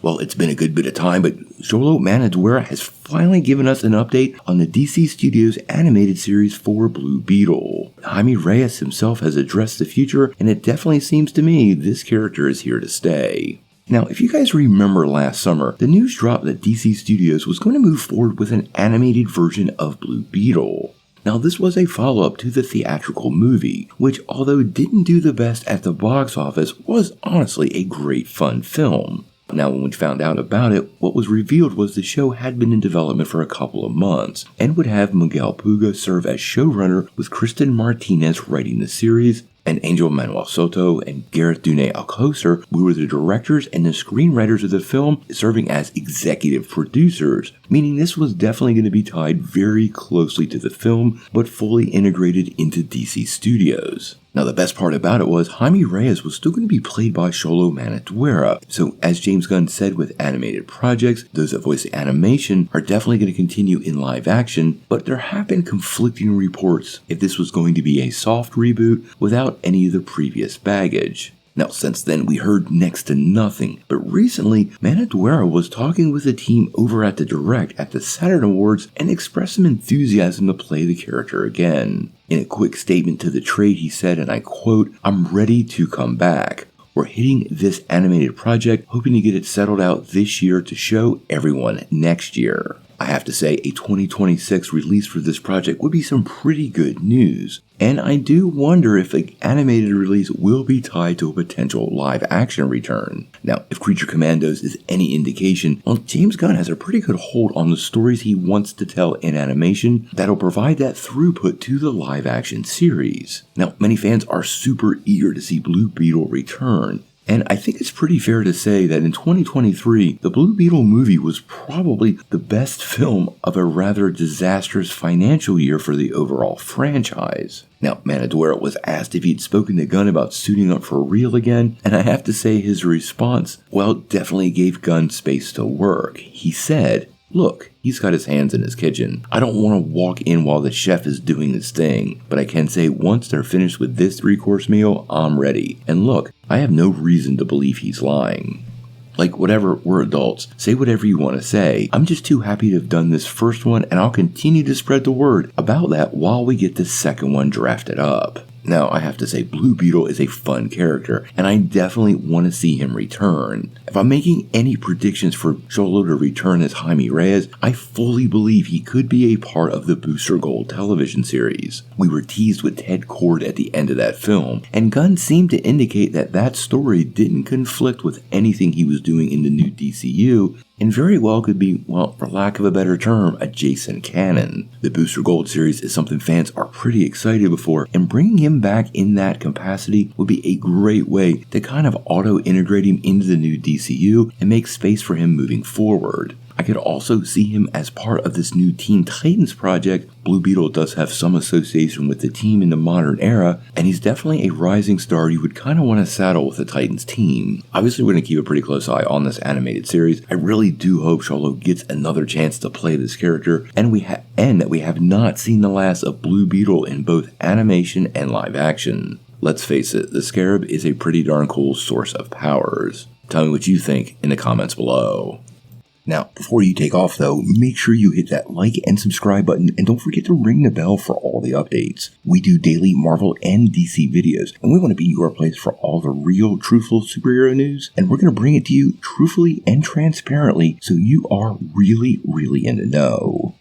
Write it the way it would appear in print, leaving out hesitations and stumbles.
Well, it's been a good bit of time, but Xolo Maridueña has finally given us an update on the DC Studios animated series for Blue Beetle. Jaime Reyes himself has addressed the future, and it definitely seems to me this character is here to stay. Now, if you guys remember last summer, the news dropped that DC Studios was going to move forward with an animated version of Blue Beetle. Now, this was a follow-up to the theatrical movie, which, although didn't do the best at the box office, was honestly a great fun film. Now, when we found out about it, what was revealed was the show had been in development for a couple of months, and would have Miguel Puga serve as showrunner, with Kristen Martinez writing the series, and Angel Manuel Soto and Gareth Dune Alcocer were the directors and the screenwriters of the film, serving as executive producers, meaning this was definitely going to be tied very closely to the film, but fully integrated into DC Studios. Now, the best part about it was Jaime Reyes was still going to be played by Xolo Maridueña. So, as James Gunn said with animated projects, those that voice the animation are definitely going to continue in live action, but there have been conflicting reports if this was going to be a soft reboot without any of the previous baggage. Now, since then, we heard next to nothing, but recently, Maridueña was talking with the team over at the Direct at the Saturn Awards and expressed some enthusiasm to play the character again. In a quick statement to the trade, he said, and I quote, "I'm ready to come back. We're hitting this animated project, hoping to get it settled out this year to show everyone next year." I have to say, a 2026 release for this project would be some pretty good news. And I do wonder if an animated release will be tied to a potential live action return. Now, if Creature Commandos is any indication, well, James Gunn has a pretty good hold on the stories he wants to tell in animation that'll provide that throughput to the live action series. Now, many fans are super eager to see Blue Beetle return. And I think it's pretty fair to say that in 2023, the Blue Beetle movie was probably the best film of a rather disastrous financial year for the overall franchise. Now, Maridueña was asked if he'd spoken to Gunn about suiting up for real again, and I have to say his response, well, definitely gave Gunn space to work. He said, "Look, he's got his hands in his kitchen. I don't want to walk in while the chef is doing his thing, but I can say once they're finished with this 3-course meal, I'm ready. And look, I have no reason to believe he's lying." Like, whatever, we're adults. Say whatever you want to say. I'm just too happy to have done this first one, and I'll continue to spread the word about that while we get the second one drafted up. Now, I have to say, Blue Beetle is a fun character, and I definitely want to see him return. If I'm making any predictions for Xolo to return as Jaime Reyes, I fully believe he could be a part of the Booster Gold television series. We were teased with Ted Kord at the end of that film, and Gunn seemed to indicate that that story didn't conflict with anything he was doing in the new DCU, and very well could be, well, for lack of a better term, adjacent canon. The Booster Gold series is something fans are pretty excited for, and bringing him back in that capacity would be a great way to kind of auto-integrate him into the new DCU and make space for him moving forward. I could also see him as part of this new Teen Titans project. Blue Beetle does have some association with the team in the modern era, and he's definitely a rising star you would kind of want to saddle with the Titans team. Obviously, we're going to keep a pretty close eye on this animated series. I really do hope Xolo gets another chance to play this character, and that we have not seen the last of Blue Beetle in both animation and live action. Let's face it, the Scarab is a pretty darn cool source of powers. Tell me what you think in the comments below. Now, before you take off though, make sure you hit that like and subscribe button, and don't forget to ring the bell for all the updates. We do daily Marvel and DC videos, and we want to be your place for all the real, truthful superhero news, and we're going to bring it to you truthfully and transparently so you are really, really in the know.